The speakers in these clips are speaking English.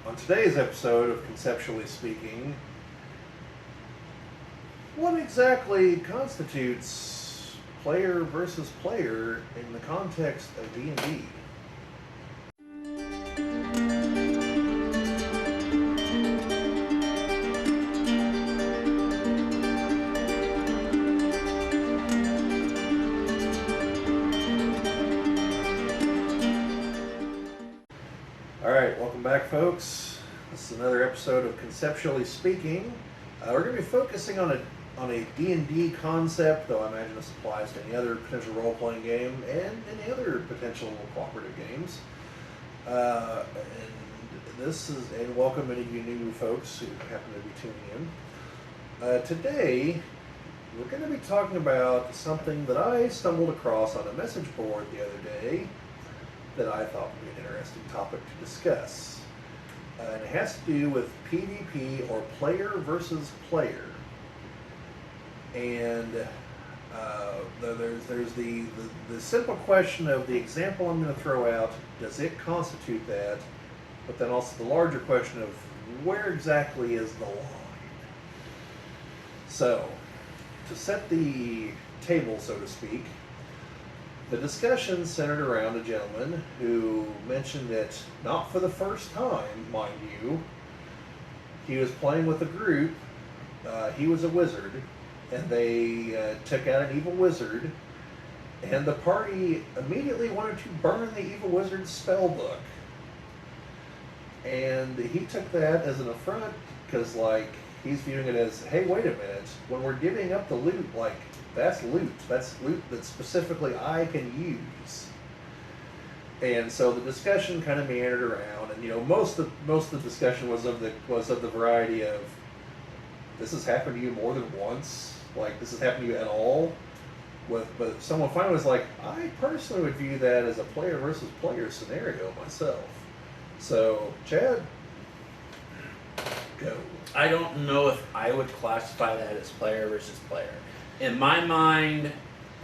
On today's episode of Conceptually Speaking, what exactly constitutes player versus player in the context of D&D? Alright, welcome back folks. This is another episode of Conceptually Speaking. We're going to be focusing on a D&D concept, though I imagine this applies to any other potential role-playing game and any other potential cooperative games. And welcome any of you new folks who happen to be tuning in. Today, we're going to be talking about something that I stumbled across on a message board the other day that I thought would be an interesting topic to discuss. And it has to do with PvP, or player versus player. And there's the simple question of the example I'm going to throw out, does it constitute that? But then also the larger question of where exactly is the line? So, to set the table, so to speak, the discussion centered around a gentleman who mentioned that, not for the first time, mind you, he was playing with a group. He was a wizard, and they took out an evil wizard, and the party immediately wanted to burn the evil wizard's spell book. And he took that as an affront, because, he's viewing it as, hey, wait a minute, when we're giving up the loot, that's loot. That's loot that specifically I can use. And so the discussion kind of meandered around, and most of the discussion was of the variety of, this has happened to you more than once, this has happened to you at all. But someone finally was like, I personally would view that as a player versus player scenario myself. So, Chad, go. I don't know if I would classify that as player versus player. In my mind,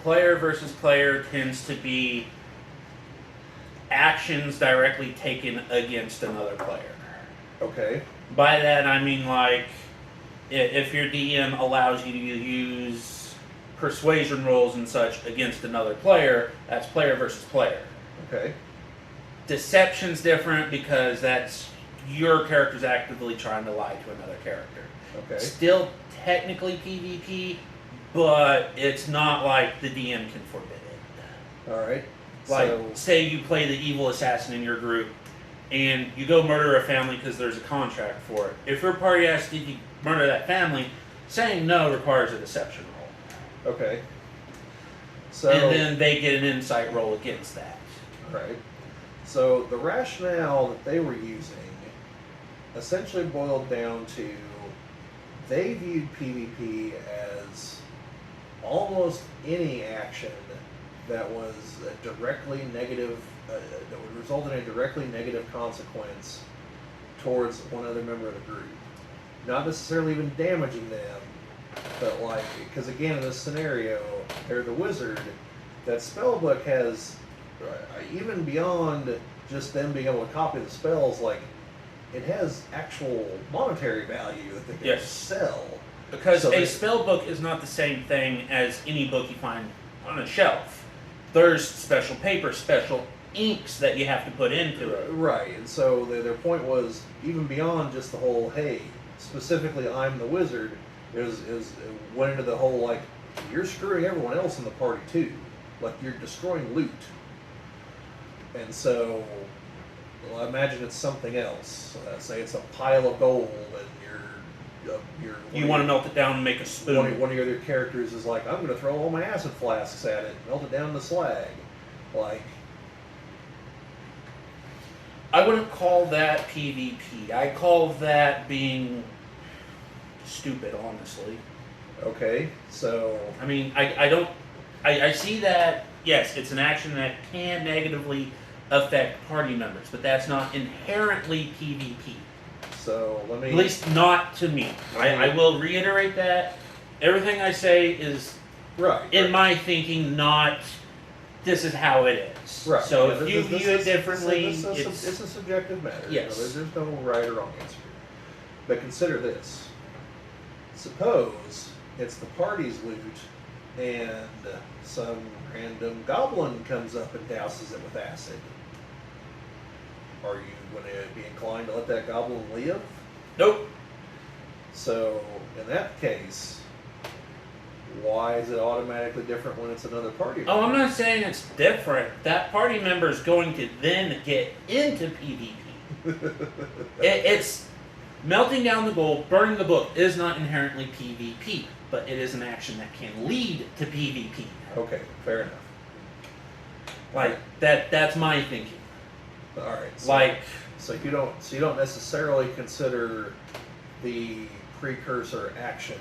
player versus player tends to be actions directly taken against another player. Okay. By that I mean, if your DM allows you to use persuasion rolls and such against another player, that's player versus player. Okay. Deception's different because that's your character's actively trying to lie to another character. Okay. Still technically PvP, but it's not like the DM can forbid it. Alright. Say you play the evil assassin in your group, and you go murder a family because there's a contract for it. If your party asks if you murder that family, saying no requires a deception roll. Okay. And then they get an insight roll against that. Right. So the rationale that they were using essentially boiled down to, they viewed PvP as almost any action that was directly negative, that would result in a directly negative consequence towards one other member of the group. Not necessarily even damaging them, but because again in this scenario, they're the wizard, that spellbook has, even beyond just them being able to copy the spells, it has actual monetary value that they can sell. Because a spell book is not the same thing as any book you find on a shelf. There's special paper, special inks that you have to put into it. Right, and so their point was, even beyond just the whole, hey, specifically I'm the wizard, it went into the whole, you're screwing everyone else in the party too. You're destroying loot. And so, I imagine it's something else. Say it's a pile of gold, and you want to melt it down and make a spoon. One of your other characters is I'm going to throw all my acid flasks at it, melt it down to slag. I wouldn't call that PvP. I call that being stupid, honestly. Okay, so... I mean, I see that, yes, it's an action that can negatively affect party members, but that's not inherently PvP. So, let me... At least not to me. I will reiterate that. Everything I say is, in my thinking, not this is how it is. Right. So Yeah, if you view it differently, it's a subjective matter. Yes. There's no right or wrong answer here. But consider this. Suppose it's the party's loot and some random goblin comes up and douses it with acid. Are you going to be inclined to let that goblin live? nope. So, in that case, why is it automatically different when it's another party member? Oh, I'm not saying it's different. That party member is going to then get into PvP. It's melting down the gold, burning the book is not inherently PvP, but it is an action that can lead to PvP. Okay, fair enough. Like that's my thinking. All right. So you don't necessarily consider the precursor action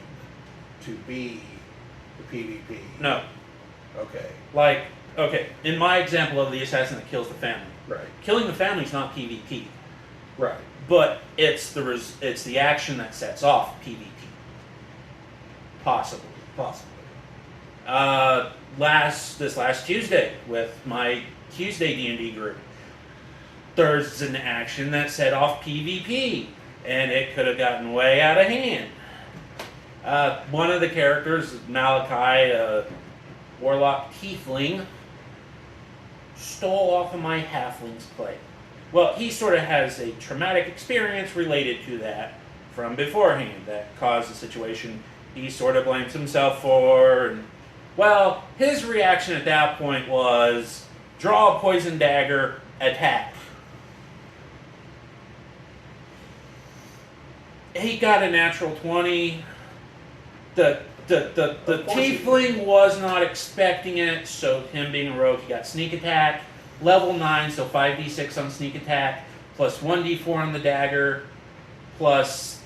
to be the PvP. No. Okay. Okay, in my example of the assassin that kills the family, Right. killing the family is not PvP, Right. but it's the action that sets off PvP. Possibly. Possibly. This last Tuesday with my Tuesday D&D group, there's an action that set off PvP, and it could have gotten way out of hand. One of the characters, Malachi, a warlock tiefling, stole off of my halfling's plate. Well, he sort of has a traumatic experience related to that from beforehand that caused the situation he sort of blames himself for. And, well, his reaction at that point was draw a poison dagger, attack. He got a natural 20. The tiefling was not expecting it, so him being a rogue, he got sneak attack. Level 9, so 5d6 on sneak attack, plus 1d4 on the dagger, plus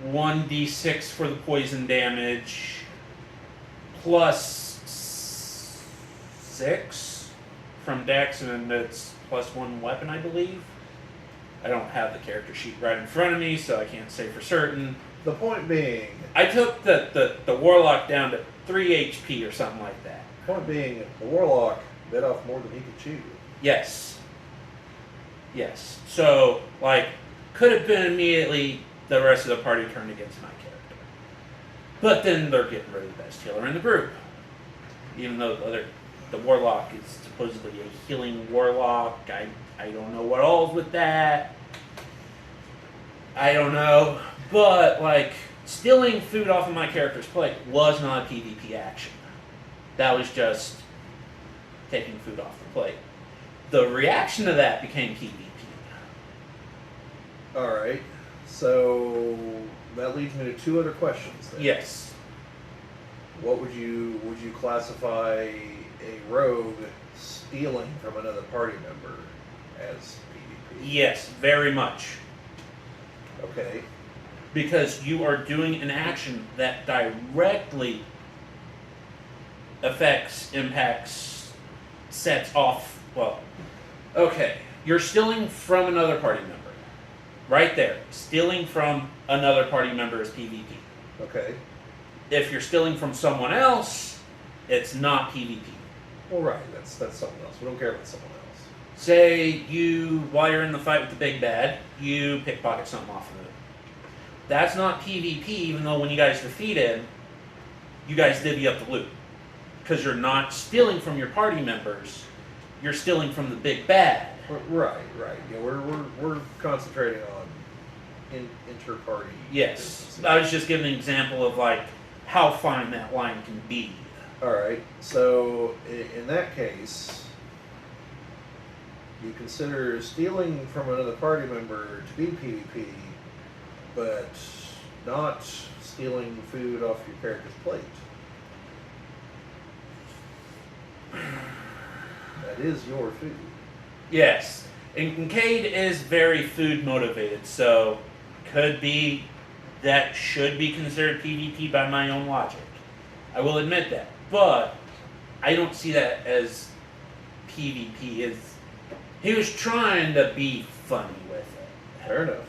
1d6 for the poison damage, plus 6 from Dex, and it's plus 1 weapon, I believe. I don't have the character sheet right in front of me, so I can't say for certain. The point being, I took the warlock down to 3 HP or something like that. the warlock bit off more than he could chew. Yes. Yes. So, could have been immediately the rest of the party turned against my character. But then they're getting rid of the best healer in the group. Even though the warlock is supposedly a healing warlock. I don't know what all's with that. I don't know. But, stealing food off of my character's plate was not a PvP action. That was just taking food off the plate. The reaction to that became PvP. Alright, so that leads me to 2 other questions then. Yes. What would you classify a rogue stealing from another party member as PvP? Yes, very much. Okay. Because you are doing an action that directly affects, impacts, sets off, okay, you're stealing from another party member. Right there. Stealing from another party member is PvP. Okay. If you're stealing from someone else, it's not PvP. Well, right, that's something else. We don't care about someone else. Say while you're in the fight with the big bad, you pickpocket something off of it. That's not PvP, even though when you guys defeat him, you guys divvy up the loot. Because you're not stealing from your party members, you're stealing from the big bad. Right. Yeah, we're concentrating on inter-party. Yes. businesses. I was just giving an example of how fine that line can be. Alright, so in that case, you consider stealing from another party member to be PvP, but not stealing food off your character's plate. That is your food. Yes. And Kincaid is very food motivated, so could be that should be considered PvP by my own logic. I will admit that. But I don't see that as PvP. He was trying to be funny with it. Fair enough.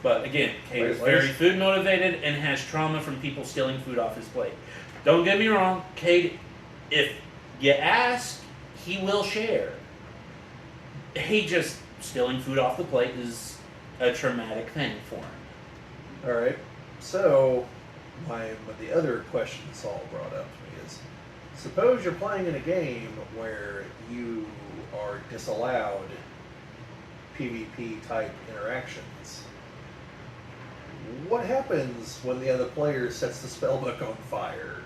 But again, Cade is very food motivated and has trauma from people stealing food off his plate. Don't get me wrong, Cade, if you ask, he will share. He just stealing food off the plate is a traumatic thing for him. All right. So, the other question Saul brought up to me is, suppose you're playing in a game where you are disallowed PvP type interactions. What happens when the other player sets the spellbook on fire?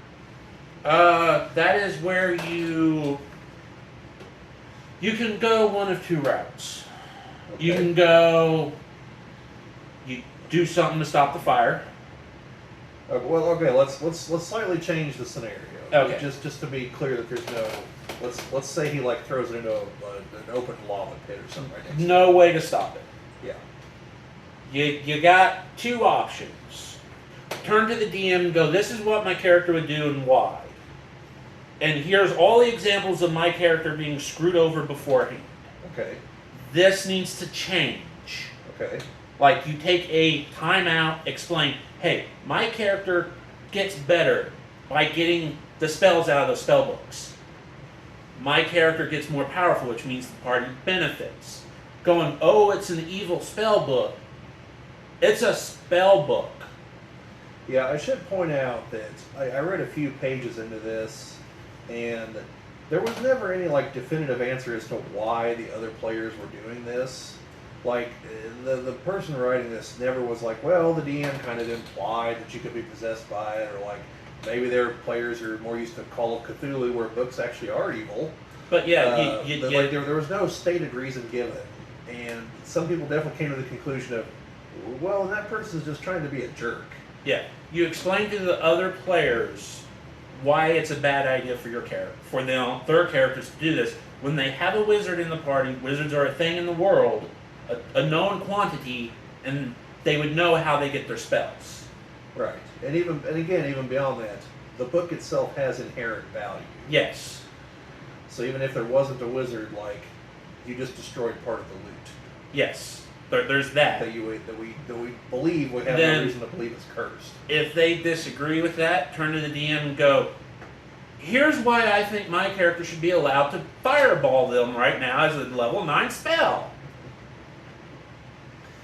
That is where you can go one of two routes. Okay. You can go, you do something to stop the fire. Okay. Let's slightly change the scenario. Okay. Just to be clear that there's no. Let's say he like throws it into an open lava pit or something. Right next No way to stop it. Yeah. You got two options. Turn to the DM and go, this is what my character would do and why. And here's all the examples of my character being screwed over beforehand. Okay. This needs to change. Okay. Like, you take a timeout, explain, hey, my character gets better by getting the spells out of the spell books. My character gets more powerful, which means the party benefits. Going, oh, it's an evil spell book. It's a spell book. Yeah, I should point out that I read a few pages into this, and there was never any like definitive answer as to why the other players were doing this. Like, the person writing this never was like, well, the DM kind of implied that you could be possessed by it, or like, maybe their players are more used to Call of Cthulhu, where books actually are evil. But yeah, there was no stated reason given, and some people definitely came to the conclusion of, well, that person's just trying to be a jerk. Yeah, you explain to the other players why it's a bad idea for their characters to do this. When they have a wizard in the party, wizards are a thing in the world, a known quantity, and they would know how they get their spells. Right, and even beyond that, the book itself has inherent value. Yes. So even if there wasn't a wizard, like, you just destroyed part of the loot. Yes. There's that. That we believe we have no reason to believe it's cursed. If they disagree with that, turn to the DM and go, here's why I think my character should be allowed to fireball them right now as a level 9 spell.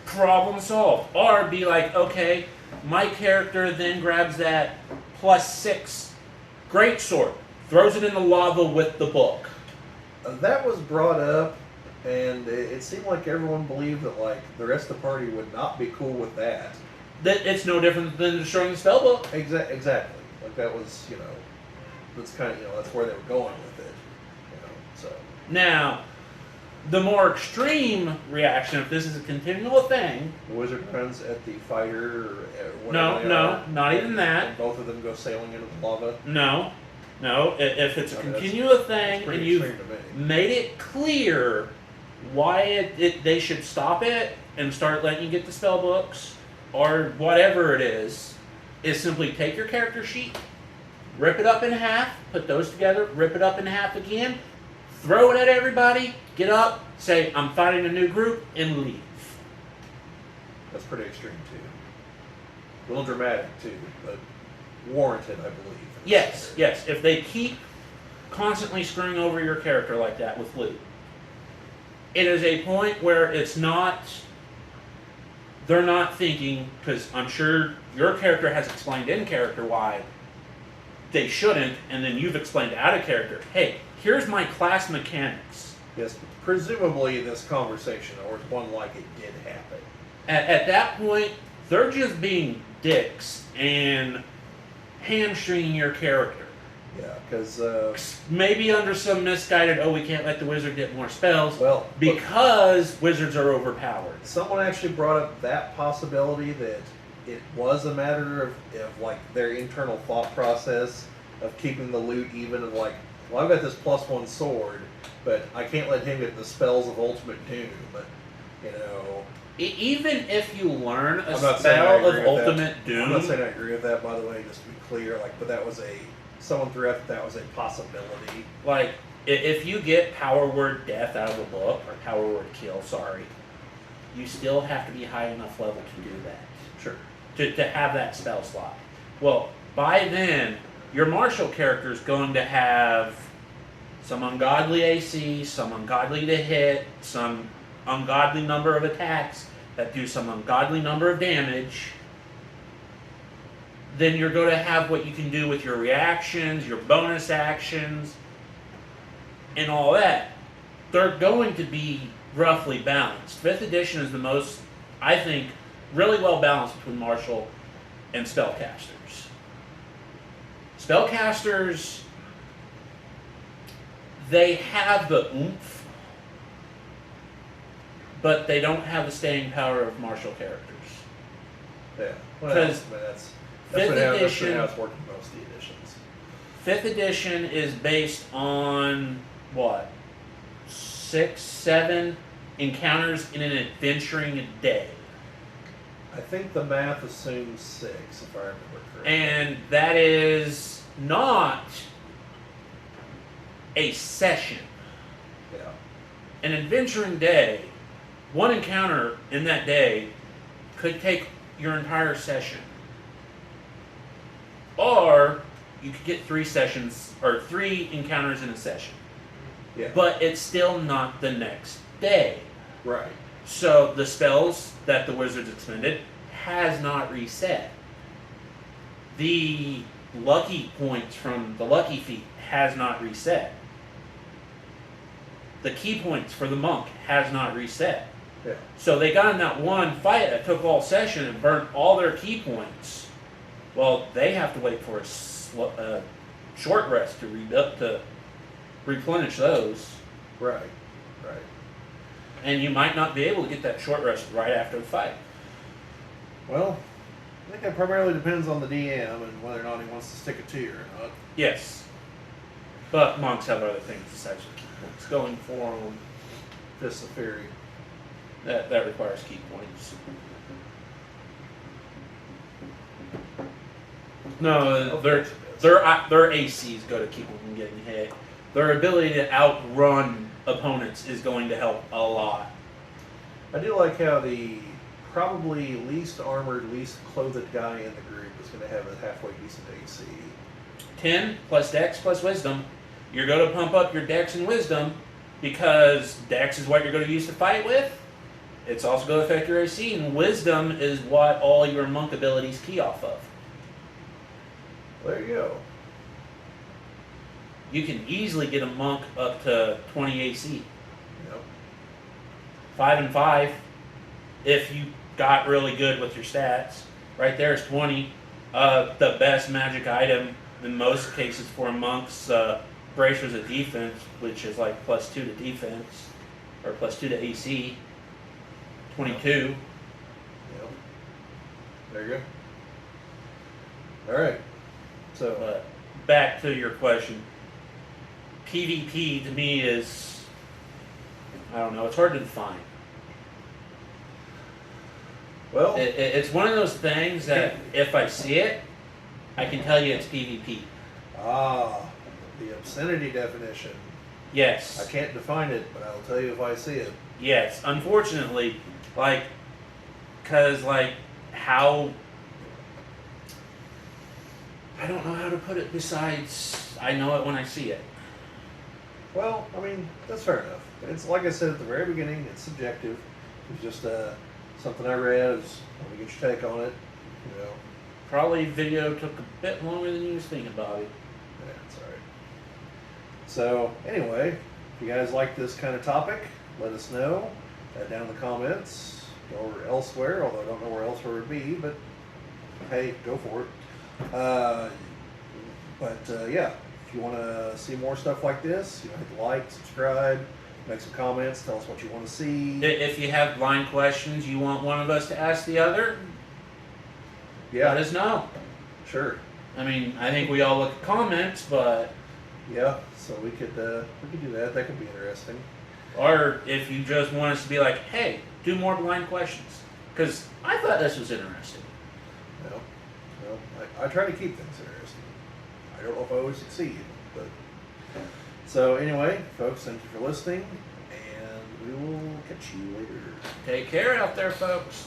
Problem solved. Or be like, okay, my character then grabs that +6 greatsword, throws it in the lava with the book. That was brought up, and it seemed like everyone believed that like the rest of the party would not be cool with that. That it's no different than destroying the spellbook. Exactly. Like that was, that's kind of, that's where they were going with it. So now, the more extreme reaction, if this is a continual thing. The wizard runs at the fighter, or No, not even that. And both of them go sailing into the lava. No. If it's a continual thing and you've made it clear why they should stop it and start letting you get the spell books or whatever it is simply take your character sheet, rip it up in half, put those together, rip it up in half again, throw it at everybody, get up, say, I'm fighting a new group, and leave. That's pretty extreme, too. A little dramatic, too, but warranted, I believe. Yes. If they keep constantly screwing over your character like that with loot, it is a point where they're not thinking, because I'm sure your character has explained in character why they shouldn't, and then you've explained out of character, hey, here's my class mechanics. Yes, presumably this conversation, or one like it did happen. At that point, they're just being dicks and hamstringing your character. Yeah, because maybe under some misguided, we can't let the wizard get more spells. Well, because wizards are overpowered. Someone actually brought up that possibility that it was a matter of like their internal thought process of keeping the loot even. Of like, well, I've got this +1 sword, but I can't let him get the spells of ultimate doom. But even if you learn a spell of ultimate doom, I'm not saying I agree with that. By the way, just to be clear, but that was someone threw out that was a possibility. Like, if you get power word death out of the book, or power word kill, you still have to be high enough level to do that. Sure. To have that spell slot. Well, by then, your martial character is going to have some ungodly AC, some ungodly to hit, some ungodly number of attacks that do some ungodly number of damage, then you're going to have what you can do with your reactions, your bonus actions, and all that. They're going to be roughly balanced. 5th edition is the most, I think, really well balanced between martial and spellcasters. Spellcasters, they have the oomph, but they don't have the staying power of martial characters. Yeah, Because that's Fifth what how edition, it's working most of the editions. 5th edition is based on what? 6, 7 encounters in an adventuring day. I think the math assumes 6, if I remember correctly. And that is not a session. Yeah. An adventuring day, one encounter in that day could take your entire session. Or you could get 3 sessions or 3 encounters in a session. Yeah. But it's still not the next day. Right. So the spells that the wizards expended has not reset. The lucky points from the lucky feat has not reset. The key points for the monk has not reset. Yeah. So they got in that one fight that took all session and burnt all their key points. Well, they have to wait for a short rest to rebuild, to replenish those. Right. Right. And you might not be able to get that short rest right after the fight. Well, I think that primarily depends on the DM and whether or not he wants to stick it to you or not. Yes. But monks have other things besides their key points going for them. Just the theory. That requires key points. No, their ACs go to keep them from getting hit. Their ability to outrun opponents is going to help a lot. I do like how the probably least armored, least clothed guy in the group is going to have a halfway decent AC. 10 plus Dex plus Wisdom. You're going to pump up your Dex and Wisdom because Dex is what you're going to use to fight with. It's also going to affect your AC, and Wisdom is what all your monk abilities key off of. There you go. You can easily get a monk up to 20 AC. Yep. 5 and 5 if you got really good with your stats. Right there is 20. The best magic item in most cases for monks, bracers of defense, which is like +2 to defense, or +2 to AC. 22. Yep. There you go. Alright. So, But back to your question. PvP to me is, I don't know, it's hard to define. well, It's one of those things that if I see it, I can tell you it's PvP. the obscenity definition. Yes. I can't define it, but I'll tell you if I see it. Yes. Unfortunately, because how, I don't know how to put it besides I know it when I see it. Well, I mean, that's fair enough. It's like I said at the very beginning, it's subjective. It's just something I read. Let me get your take on it. You know, Probably video took a bit longer than you was thinking, Bobby. yeah, it's alright. So, anyway, if you guys like this kind of topic, let us know down in the comments or elsewhere, although I don't know where elsewhere would be, but hey, go for it. Yeah, if you want to see more stuff like this, hit the like, subscribe, make some comments, tell us what you want to see. If you have blind questions you want one of us to ask the other, Yeah, let us know. sure. I mean, I think we all look at comments, but Yeah, so we could do that. That could be interesting. or if you just want us to be like, hey, do more blind questions, because I thought this was interesting. Well, I try to keep things interesting. I don't know if I always succeed, but so anyway, folks, thank you for listening, and we will catch you later. Take care out there, folks.